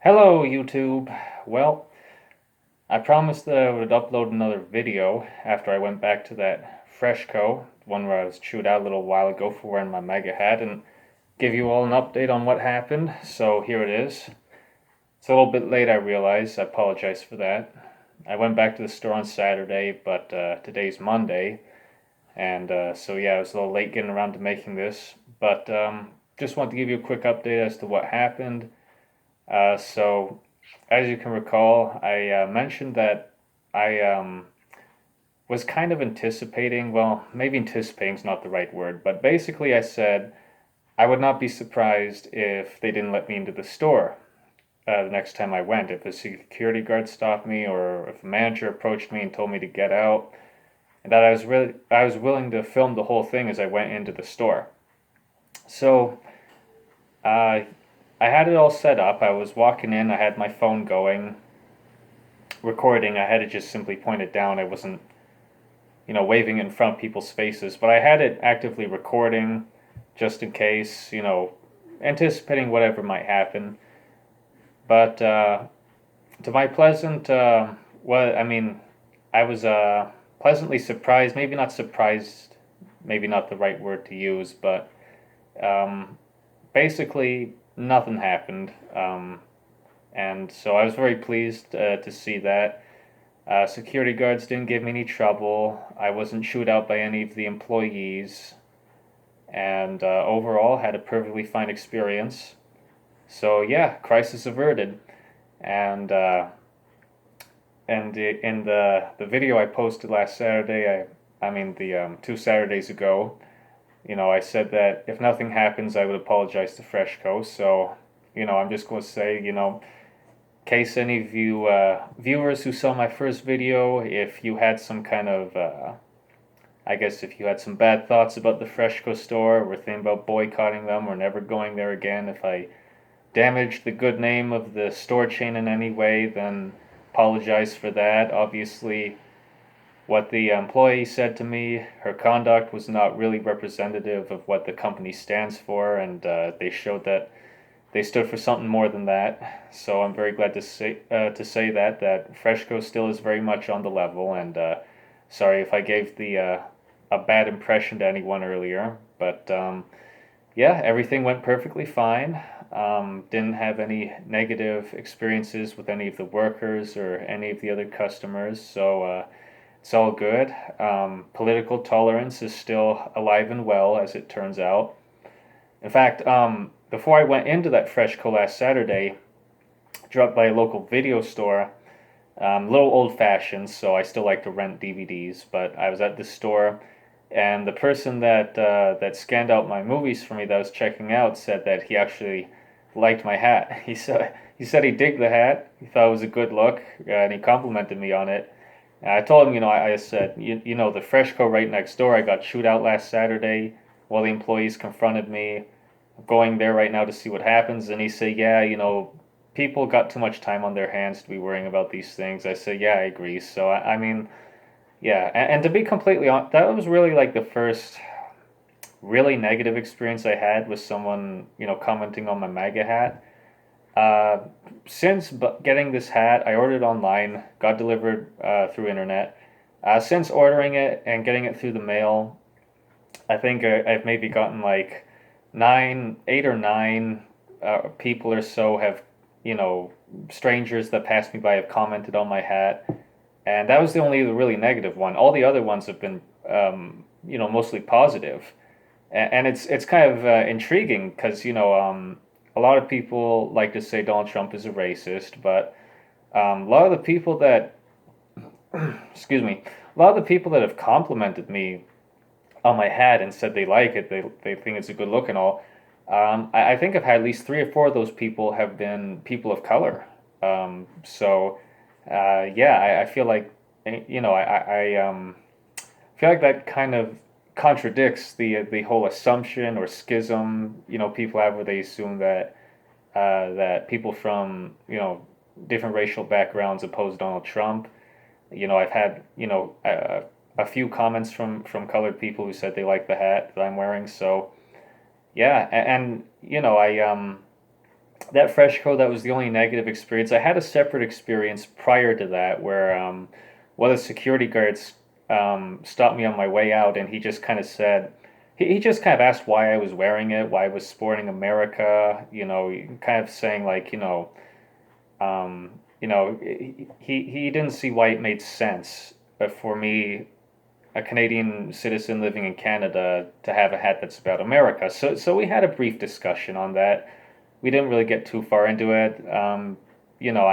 Hello, YouTube. Well, I promised that I would upload another video after I went back to that Freshco, one where I was chewed out a little while ago for wearing my mega hat, and give you all an update on what happened. So here it is. It's a little bit late, I realize. I apologize for that. I went back to the store on Saturday, but today's Monday, and so yeah, I was a little late getting around to making this. But just want to give you a quick update as to what happened. So, as you can recall, I mentioned that I was kind of anticipating, well, maybe anticipating is not the right word, but basically I said I would not be surprised if they didn't let me into the store the next time I went. If a security guard stopped me or if a manager approached me and told me to get out, and that I was willing to film the whole thing as I went into the store. So, uh, I had it all set up. I was walking in, I had my phone going, recording. I had to just simply point it down. I wasn't, waving it in front of people's faces, but I had it actively recording just in case, anticipating whatever might happen. But to my pleasant, I was pleasantly surprised, maybe not surprised, maybe not the right word to use, but um, basically nothing happened. And so I was very pleased to see that. Security guards didn't give me any trouble. I wasn't chewed out by any of the employees, and overall had a perfectly fine experience. So yeah, crisis averted. And in the video I posted last Saturday, the 2 Saturdays ago, I said that if nothing happens, I would apologize to Freshco. So I'm just going to say, case any of you viewers who saw my first video, if you had some kind of, I guess if you had some bad thoughts about the Freshco store, were thinking about boycotting them or never going there again, if I damaged the good name of the store chain in any way, then apologize for that. Obviously, what the employee said to me, her conduct was not really representative of what the company stands for, and they showed that they stood for something more than that. So I'm very glad to say that Freshco still is very much on the level. And sorry if I gave the a bad impression to anyone earlier, but yeah, everything went perfectly fine. Didn't have any negative experiences with any of the workers or any of the other customers, so it's all good. Political tolerance is still alive and well, as it turns out. In fact, before I went into that Freshco last Saturday, dropped by a local video store. A little old fashioned, so I still like to rent DVDs. But I was at this store, and the person that scanned out my movies for me that I was checking out said that he actually liked my hat. He said he digged the hat. He thought it was a good look, and he complimented me on it. And I told him, I said, the Freshco right next door. I got chewed out last Saturday while the employees confronted me, going there right now to see what happens. And he said, yeah, people got too much time on their hands to be worrying about these things. I said, yeah, I agree. So, yeah. And to be completely honest, that was really like the first really negative experience I had with someone, commenting on my MAGA hat. Uh, since getting this hat, I ordered online, got delivered through internet. Since ordering it and getting it through the mail, I think I've maybe gotten like 8 or 9 people or so have, you know, strangers that passed me by have commented on my hat, and that was the only really negative one. All the other ones have been, mostly positive, and it's kind of intriguing because a lot of people like to say Donald Trump is a racist, but a lot of the people that, excuse me, a lot of the people that have complimented me on my hat and said they like it, they think it's a good look and all. I think I've had at least 3 or 4 of those people have been people of color. Yeah, I feel like, feel like that kind of contradicts the whole assumption or schism people have where they assume that people from different racial backgrounds oppose Donald Trump. I've had a few comments from colored people who said they like the hat that I'm wearing. So yeah, and that Freshco, that was the only negative experience. I had a separate experience prior to that where one of the security guards stopped me on my way out, and he just kind of said, he just kind of asked why I was wearing it, why I was sporting America, kind of saying like, he didn't see why it made sense for me, a Canadian citizen living in Canada, to have a hat that's about America. So we had a brief discussion on that. We didn't really get too far into it. I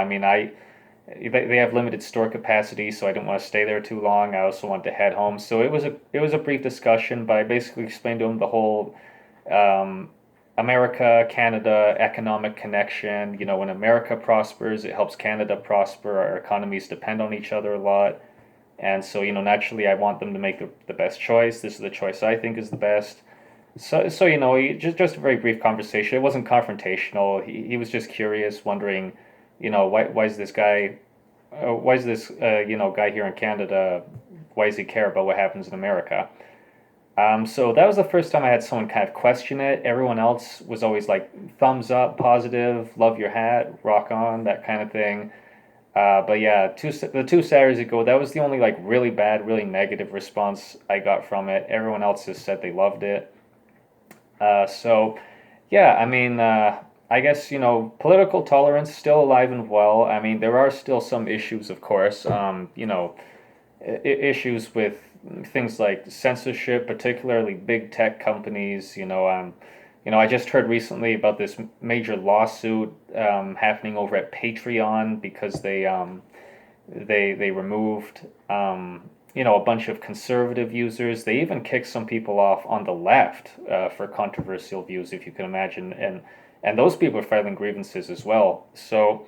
mean, they have limited store capacity, so I didn't want to stay there too long. I also wanted to head home, so it was a brief discussion. But I basically explained to him the whole um, America Canada economic connection. When America prospers, it helps Canada prosper. Our economies depend on each other a lot. And so, naturally, I want them to make the best choice. This is the choice I think is the best. So just a very brief conversation. It wasn't confrontational. He was just curious, wondering, why is this guy here in Canada, why does he care about what happens in America? So that was the first time I had someone kind of question it. Everyone else was always like thumbs up, positive, love your hat, rock on, that kind of thing. But yeah, the 2 Saturdays ago, that was the only like really bad, really negative response I got from it. Everyone else just said they loved it. So yeah, I mean, I guess political tolerance still alive and well. I mean, there are still some issues, of course. Issues with things like censorship, particularly big tech companies. I just heard recently about this major lawsuit happening over at Patreon because they removed a bunch of conservative users. They even kicked some people off on the left for controversial views, if you can imagine, and those people are filing grievances as well. So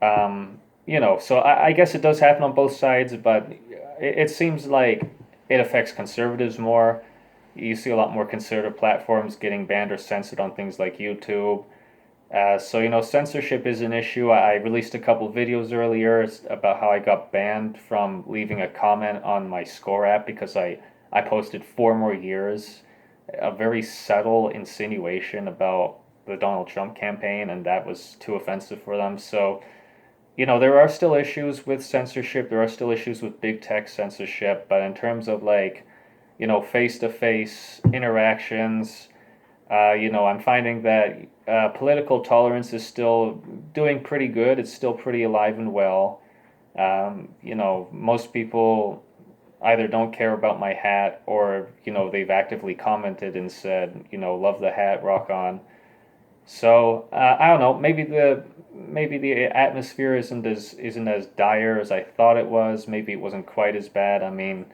I guess it does happen on both sides, but it seems like it affects conservatives more. You see a lot more conservative platforms getting banned or censored on things like YouTube. So censorship is an issue. I released a couple videos earlier about how I got banned from leaving a comment on my Score app because I posted 4 more years, a very subtle insinuation about the Donald Trump campaign, and that was too offensive for them. So there are still issues with censorship. There are still issues with big tech censorship. But in terms of like, face to face interactions, I'm finding that political tolerance is still doing pretty good. It's still pretty alive and well. Most people either don't care about my hat or, they've actively commented and said, love the hat, rock on. So I don't know. Maybe the atmosphere isn't as dire as I thought it was. Maybe it wasn't quite as bad. I mean,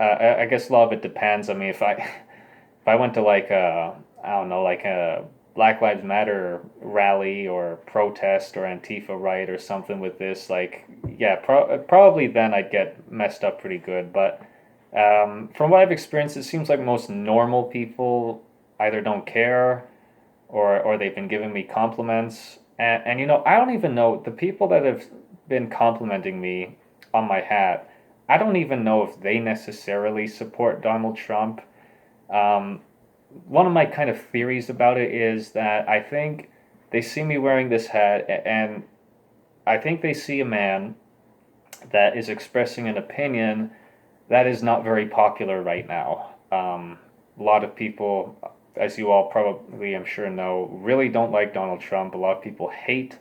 I guess a lot of it depends. I mean, if I went to like a I don't know like a Black Lives Matter rally or protest or Antifa riot or something with this, like yeah, probably then I'd get messed up pretty good. But from what I've experienced, it seems like most normal people either don't care or they've been giving me compliments. And I don't even know the people that have been complimenting me on my hat. I don't even know if they necessarily support Donald Trump. Um, One of my kind of theories about it is that I think they see me wearing this hat, and I think they see a man that is expressing an opinion that is not very popular right now. A lot of people, as you all probably I'm sure know, really don't like Donald Trump. A lot of people hate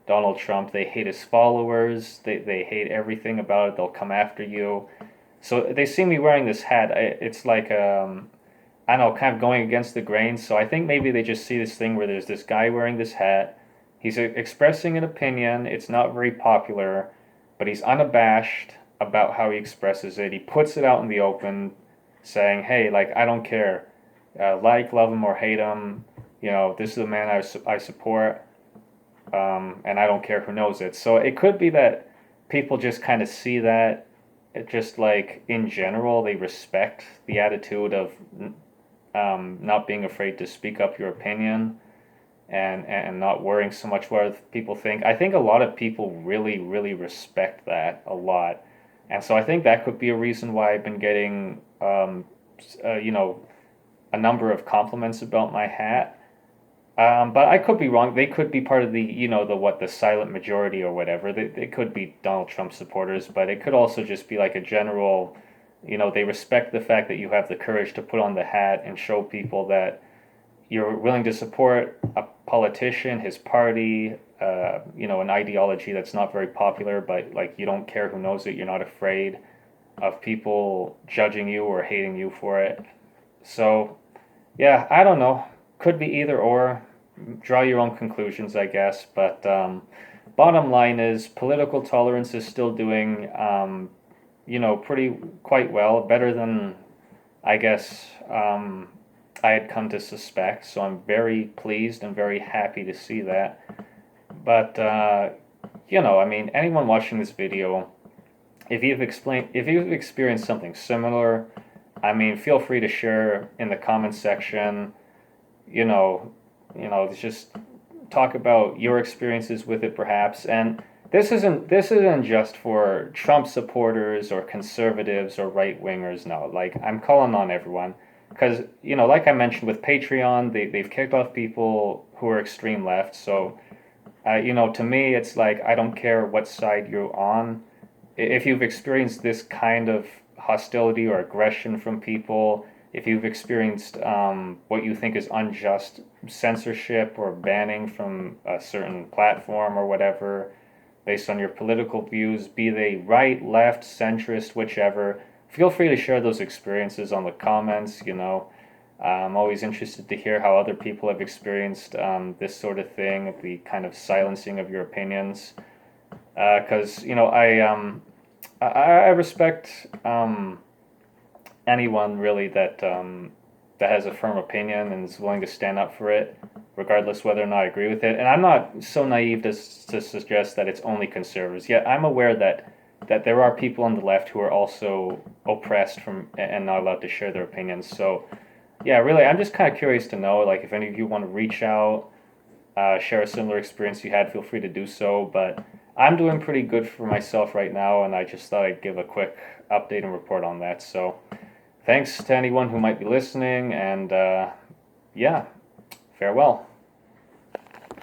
Donald Trump. They hate his followers. They hate everything about it. They'll come after you. So they see me wearing this hat. It's like I don't know, kind of going against the grain. So I think maybe they just see this thing where there's this guy wearing this hat. He's expressing an opinion. It's not very popular, but he's unabashed about how he expresses it. He puts it out in the open, saying, "Hey, like I don't care, love him or hate him. This is the man I support, and I don't care who knows it." So it could be that people just kind of see that. It just like in general, they respect the attitude of not being afraid to speak up your opinion and not worrying so much what people think. I think a lot of people really, really respect that a lot. And so I think that could be a reason why I've been getting, uh, you know, a number of compliments about my hat. But I could be wrong. They could be part of the, the silent majority or whatever. They could be Donald Trump supporters, but it could also just be like a general, they respect the fact that you have the courage to put on the hat and show people that you're willing to support a politician, his party, an ideology that's not very popular, but like you don't care who knows it. You're not afraid of people judging you or hating you for it. So, yeah, I don't know. Could be either or. Draw your own conclusions, I guess. But bottom line is political tolerance is still doing, pretty quite well, better than I guess I had come to suspect. So I'm very pleased and very happy to see that. But I mean, anyone watching this video, if you've experienced something similar, I mean, feel free to share in the comments section. You know, just talk about your experiences with it, perhaps. And this isn't just for Trump supporters or conservatives or right wingers. No, like I'm calling on everyone because like I mentioned with Patreon, they've kicked off people who are extreme left. So to me, it's like I don't care what side you're on. If you've experienced this kind of hostility or aggression from people, if you've experienced what you think is unjust censorship or banning from a certain platform or whatever, based on your political views, be they right, left, centrist, whichever, feel free to share those experiences on the comments. I'm always interested to hear how other people have experienced this sort of thing, the kind of silencing of your opinions. Because I respect anyone really that has a firm opinion and is willing to stand up for it, regardless whether or not I agree with it. And I'm not so naive to suggest that it's only conservatives. Yet I'm aware that there are people on the left who are also oppressed from and not allowed to share their opinions. So yeah, really, I'm just kind of curious to know, like, if any of you want to reach out, share a similar experience you had, feel free to do so. But I'm doing pretty good for myself right now, and I just thought I'd give a quick update and report on that. So thanks to anyone who might be listening, and yeah, farewell.